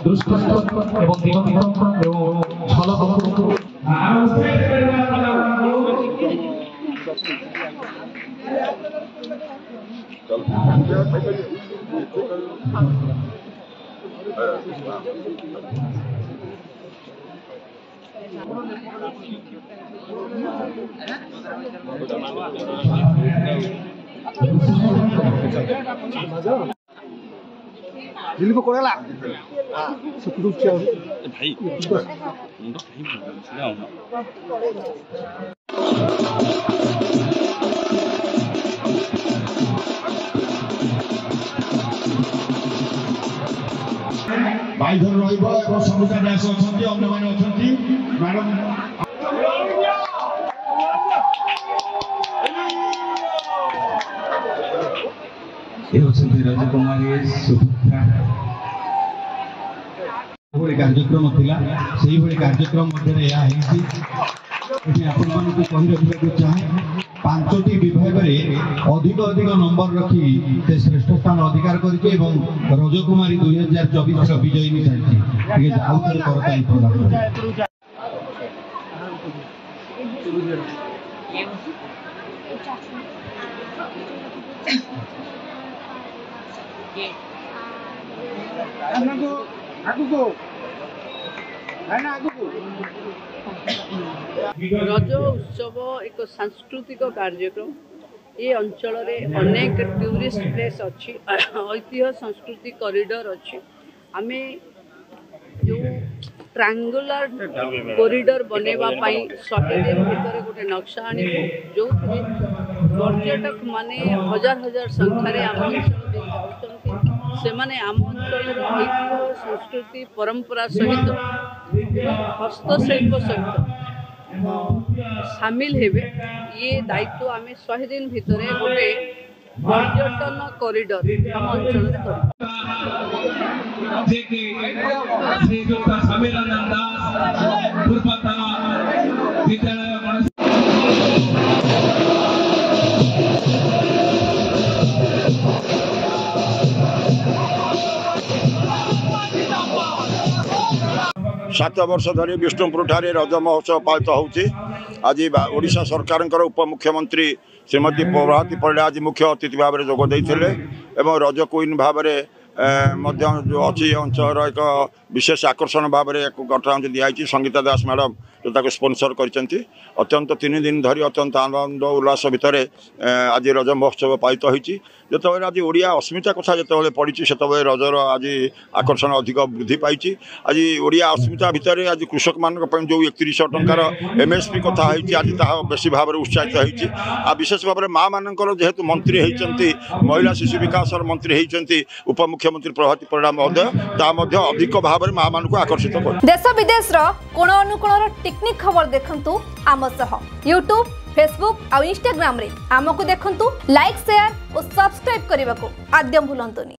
दृष्टि एवं दिगंत एवं झलक दिल्ली को कोरेला सुकुरुप से भाई मुंडो भाई सुनाओ भाई धर रहिबो एवं समुदाय दास अछंती अन्य माने अछंती मैडम ये होछंती राजकुमारी सुभद्रा भली कार्यक्रम थिला सेही भली कार्यक्रम मध्ये या हेछि एठी आपण मानकु कहि रखिବାକୁ चाहे पांचटी विभाग में अधिक अधिक नंबर रखी से श्रेष्ठ स्थान अधिकार करके रजकुमारी 2024 विजयी सारी रज उत्सव एक सांस्कृतिक कार्यक्रम ये अंचल अनेक टूरिस्ट प्लेस अच्छी ऐतिह्य संस्कृति कॉरिडोर अच्छी आमे जो ट्रायंगुलर कॉरिडोर बनवाई 100 दिन भीतर गोटे नक्शा आने जो पर्यटक माने हजार हजार संख्यार आम अंचल से माने आम अंचल ऐतिह्य संस्कृति परंपरा सहित हस्तशिल्प सहित सामिल हेबे ये दायित्व आम 100 दिन भितर गोटे पर्यटन कॉरिडोर आम अंचल सात वर्ष धरी विष्णुपुर ठारे रज महोत्सव पालित होउछि। आज ओडिशा सरकार उपमुख्यमंत्री श्रीमती प्रभाती परिडा आज मुख्य अतिथि भाव में जोग देइथिले एवं रज क्वीन भाव में जो अच्छी अंचल एक विशेष आकर्षण भाव में घटना दिखाई संगीता दास मैडम जो स्पॉन्सर करछंती अत्यंत 3 दिन धरी अत्यंत आनंद उल्लास भितर आज रज महोत्सव पालित होइछि। जेतबेले आज ओडिया अस्मिता कथा जेतबेले पड़ी से रजर आज आकर्षण अधिक वृद्धि पाई। आज ओडिया अस्मिता भितर आज कृषक मान जो 3100 टंकार एमएसपी कथा होइछि आज ता बेसी भाव में उत्साहित होइछि। आ विशेष भाव में माँ मानकर जेहेतु मंत्री होइछंती महिला शिशु विकास मंत्री होइछंती उपमुख्यमंत्री प्रभाती परिडा महोदय ता मध्य अधिक भाव में माँ मान को आकर्षित कर देश विदेश कोण अनुकोण टेक्निक खबर देखंतु आम सह यूट्यूब फेसबुक और इंस्टाग्राम रे आमको देखंतु लाइक शेयर और सब्सक्राइब करने को आद्यम भूलंतुनी।